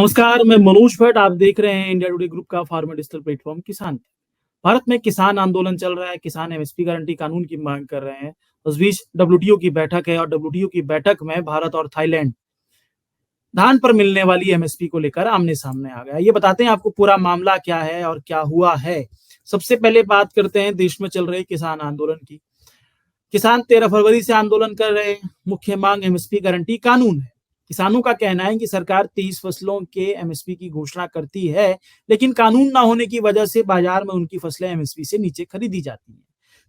नमस्कार, मैं मनोज भट्ट। आप देख रहे हैं इंडिया टुडे ग्रुप का फार्मर डिजिटल प्लेटफॉर्म किसान। भारत में किसान आंदोलन चल रहा है। किसान एमएसपी गारंटी कानून की मांग कर रहे हैं। उस बीच डब्ल्यूटीओ की बैठक है और डब्ल्यूटीओ की बैठक में भारत और थाईलैंड धान पर मिलने वाली एमएसपी को लेकर आमने सामने आ गया। ये बताते हैं आपको पूरा मामला क्या है और क्या हुआ है। सबसे पहले बात करते हैं देश में चल रहे किसान आंदोलन की। किसान 13 फरवरी से आंदोलन कर रहे हैं। मुख्य मांग एमएसपी गारंटी कानून है। किसानों का कहना है कि सरकार 30 फसलों के एमएसपी की घोषणा करती है, लेकिन कानून ना होने की वजह से बाजार में उनकी फसलें एमएसपी से नीचे खरीदी जाती हैं।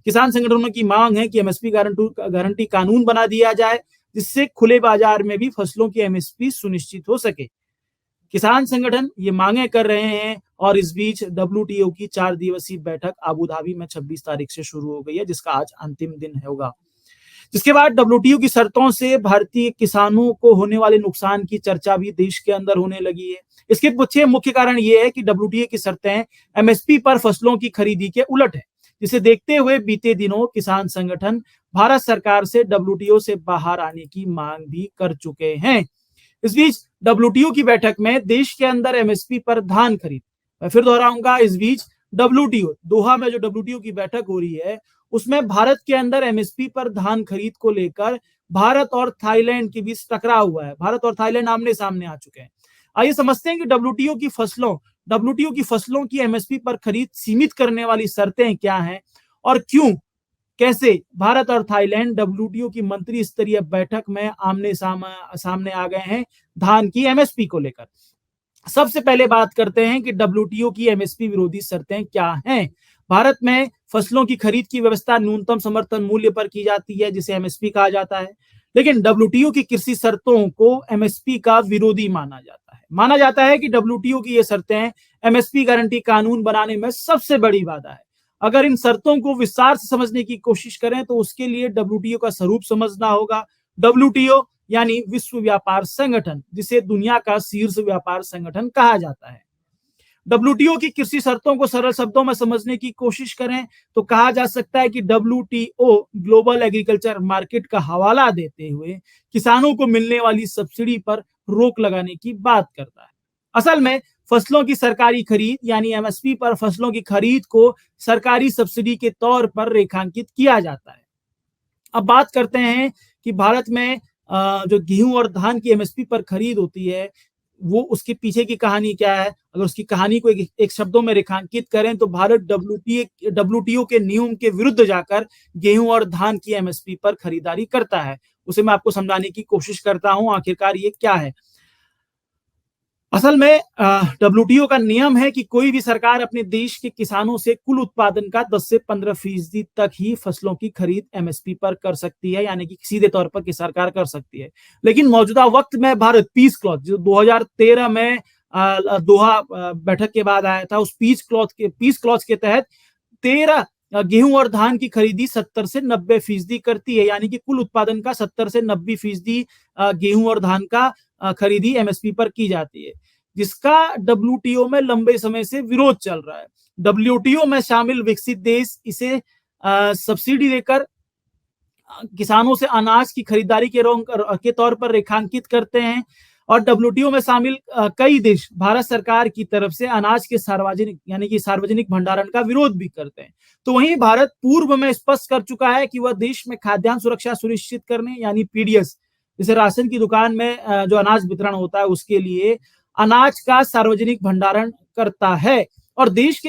किसान संगठनों की मांग है कि एमएसपी गारंटी कानून बना दिया जाए, जिससे खुले बाजार में भी फसलों की एमएसपी सुनिश्चित हो सके। किसान संगठन ये मांगे कर रहे हैं और इस बीच डब्ल्यूटीओ की 4 दिवसीय बैठक अबू धाबी में 26 तारीख से शुरू हो गई है, जिसका आज अंतिम दिन होगा। जिसके बाद डब्ल्यूटीओ की शर्तों से भारतीय किसानों को होने वाले नुकसान की चर्चा भी देश के अंदर होने लगी है। इसके पीछे मुख्य कारण ये है कि डब्ल्यूटीओ की शर्तें एमएसपी पर फसलों की खरीदी के उलट है, जिसे देखते हुए बीते दिनों किसान संगठन भारत सरकार से डब्ल्यूटीओ से बाहर आने की मांग भी कर चुके हैं। इस बीच डब्ल्यूटीओ की बैठक में देश के अंदर एमएसपी पर धान खरीद, मैं फिर दोहराऊंगा, इस बीच डब्ल्यूटीओ दोहा में जो डब्ल्यूटीओ की बैठक हो रही है, उसमें भारत के अंदर एमएसपी पर धान खरीद को लेकर भारत और थाईलैंड के बीच टकराव हुआ है। भारत और थाईलैंड आमने सामने आ चुके हैं। आइए समझते हैं कि डब्ल्यूटीओ की फसलों की एमएसपी पर खरीद सीमित करने वाली शर्तें क्या हैं और क्यों, कैसे भारत और थाईलैंड डब्ल्यूटीओ की मंत्री स्तरीय बैठक में आमने सामने आ गए हैं धान की एमएसपी को लेकर। सबसे पहले बात करते हैं कि डब्ल्यूटीओ की एमएसपी विरोधी शर्तें क्या हैं। भारत में फसलों की खरीद की व्यवस्था न्यूनतम समर्थन मूल्य पर की जाती है, जिसे एमएसपी कहा जाता है, लेकिन डब्ल्यूटीओ की कृषि शर्तों को एमएसपी का विरोधी माना जाता है कि डब्ल्यूटीओ की ये शर्तें एमएसपी गारंटी कानून बनाने में सबसे बड़ी बाधा है। अगर इन शर्तों को विस्तार से समझने की कोशिश करें तो उसके लिए डब्ल्यूटीओ का स्वरूप समझना होगा। डब्ल्यूटीओ यानी विश्व व्यापार संगठन, जिसे दुनिया का शीर्ष व्यापार संगठन कहा जाता है। डब्ल्यूटीओ की कृषि शर्तों को सरल शब्दों में समझने की कोशिश करें तो कहा जा सकता है कि डब्ल्यूटीओ ग्लोबल एग्रीकल्चर मार्केट का हवाला देते हुए किसानों को मिलने वाली सब्सिडी पर रोक लगाने की बात करता है। असल में फसलों की सरकारी खरीद यानी एमएसपी पर फसलों की खरीद को सरकारी सब्सिडी के तौर पर रेखांकित किया जाता है। अब बात करते हैं कि भारत में जो गेहूं और धान की एमएसपी पर खरीद होती है, वो उसके पीछे की कहानी क्या है। अगर उसकी कहानी को एक शब्दों में रेखांकित करें तो भारत डब्ल्यूटीओ के नियम के विरुद्ध जाकर गेहूं और धान की एमएसपी पर खरीदारी करता है। उसे मैं आपको समझाने की कोशिश करता हूं आखिरकार ये क्या है। असल में डब्ल्यूटीओ का नियम है कि कोई भी सरकार अपने देश के किसानों से कुल उत्पादन का 10 से 15% तक ही फसलों की खरीद एमएसपी पर कर सकती है, यानी कि सीधे तौर पर की सरकार कर सकती है। लेकिन मौजूदा वक्त में भारत पीस क्लॉज जो 2013 में दोहा बैठक के बाद आया था, उस पीस क्लॉज के तहत 13 गेहूं और धान की खरीदी 70 से 90% करती है, यानी कि कुल उत्पादन का 70 से 90% गेहूं और धान का खरीदी एमएसपी पर की जाती है, जिसका डब्ल्यूटीओ में लंबे समय से विरोध चल रहा है। डब्ल्यूटीओ में शामिल विकसित देश इसे सब्सिडी देकर किसानों से अनाज की खरीदारी के तौर पर रेखांकित करते हैं और डब्ल्यूटीओ में शामिल कई देश भारत सरकार की तरफ से अनाज के सार्वजनिक भंडारण का विरोध भी करते हैं। तो वहीं भारत पूर्व में स्पष्ट कर चुका है कि वह देश में खाद्यान्न सुरक्षा सुनिश्चित करने यानी पीडीएस, जैसे राशन की दुकान में जो अनाज वितरण होता है उसके लिए अनाज का सार्वजनिक भंडारण करता है और देश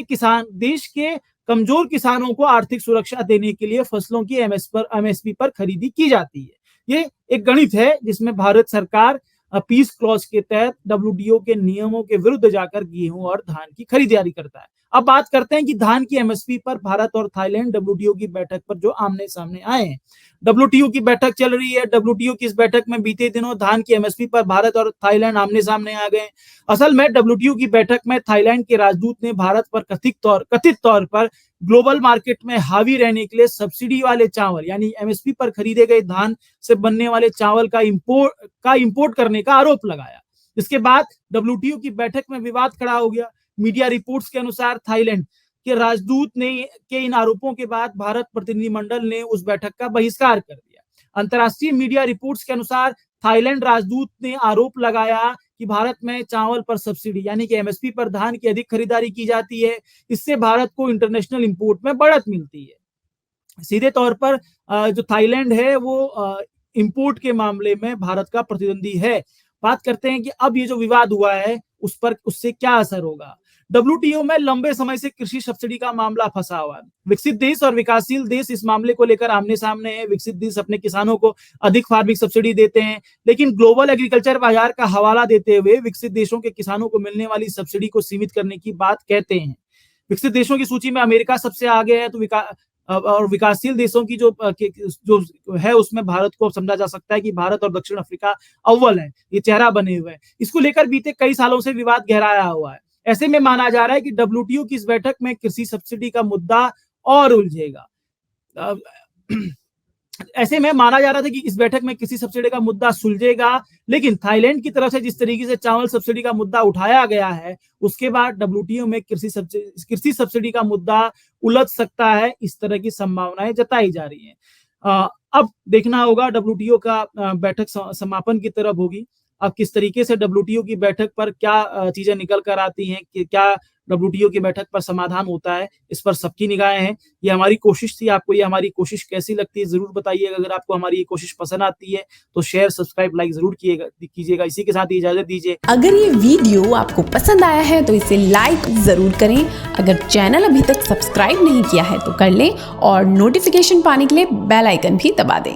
के कमजोर किसानों को आर्थिक सुरक्षा देने के लिए फसलों की एमएसपी पर खरीदी की जाती है। ये एक गणित है जिसमें भारत सरकार पीस क्लॉज के तहत डब्ल्यूटीओ के नियमों के विरुद्ध जाकर गेहूं और धान की खरीदारी करता है। अब बात करते हैं कि धान की एमएसपी पर भारत और थाईलैंड डब्ल्यूटीओ की बैठक पर जो आमने सामने आए हैं। डब्ल्यूटीओ की बैठक चल रही है। डब्ल्यूटीओ की इस बैठक में बीते दिनों धान की एमएसपी पर भारत और थाईलैंड आमने सामने आ गए। असल में डब्ल्यूटीओ की बैठक में थाईलैंड के राजदूत ने भारत पर कथित तौर पर ग्लोबल मार्केट में हावी रहने के लिए सब्सिडी वाले चावल यानी एमएसपी पर खरीदे गए धान से बनने वाले चावल का इंपोर्ट करने का आरोप लगाया। इसके बाद डब्ल्यूटीओ की बैठक में विवाद खड़ा हो गया। मीडिया रिपोर्ट्स के अनुसार थाईलैंड के राजदूत के इन आरोपों के बाद भारत प्रतिनिधिमंडल ने उस बैठक का बहिष्कार कर दिया। अंतर्राष्ट्रीय मीडिया रिपोर्ट्स के अनुसार थाईलैंड राजदूत ने आरोप लगाया कि भारत में चावल पर सब्सिडी यानी कि एमएसपी पर धान की अधिक खरीदारी की जाती है। इससे भारत को इंटरनेशनल इंपोर्ट में बढ़त मिलती है। सीधे तौर पर जो थाईलैंड है वो इंपोर्ट के मामले में भारत का प्रतिद्वंदी है। बात करते हैं कि अब ये जो विवाद हुआ है उस पर उससे क्या असर होगा। डब्ल्यूटीओ में लंबे समय से कृषि सब्सिडी का मामला फंसा हुआ है। विकसित देश और विकासशील देश इस मामले को लेकर आमने सामने है। विकसित देश अपने किसानों को अधिक फार्मिंग सब्सिडी देते हैं, लेकिन ग्लोबल एग्रीकल्चर बाजार का हवाला देते हुए विकसित देशों के किसानों को मिलने वाली सब्सिडी को सीमित करने की बात कहते हैं। विकसित देशों की सूची में अमेरिका सबसे आगे है, और विकासशील देशों की जो है उसमें भारत को समझा जा सकता है कि भारत और दक्षिण अफ्रीका अव्वल है। ये चेहरा बने हुए हैं। इसको लेकर बीते कई सालों से विवाद गहराया हुआ है। ऐसे में माना जा रहा है कि डब्ल्यूटीओ की इस बैठक में कृषि सब्सिडी का मुद्दा और उलझेगा। ऐसे में माना जा रहा था कि इस बैठक में कृषि सब्सिडी का मुद्दा सुलझेगा, लेकिन थाईलैंड की तरफ से जिस तरीके से चावल सब्सिडी का मुद्दा उठाया गया है उसके बाद डब्ल्यूटीओ में कृषि सब्सिडी का मुद्दा उलझ सकता है। इस तरह की संभावनाएं जताई जा रही हैं। अब देखना होगा डब्ल्यूटीओ का बैठक समापन की तरफ होगी। अब किस तरीके से डब्ल्यूटीओ की बैठक पर क्या चीजें निकल कर आती हैं, कि क्या डब्ल्यूटीओ की बैठक पर समाधान होता है, इस पर सबकी निगाहें हैं। ये हमारी कोशिश थी। आपको ये हमारी कोशिश कैसी लगती है जरूर बताइएगा। अगर आपको हमारी ये कोशिश पसंद आती है तो शेयर, सब्सक्राइब, लाइक जरूर कीजिएगा। इसी के साथ इजाजत दीजिए। अगर ये वीडियो आपको पसंद आया है तो इसे लाइक जरूर करें। अगर चैनल अभी तक सब्सक्राइब नहीं किया है तो कर लें और नोटिफिकेशन पाने के लिए बेल आइकन भी दबा दें।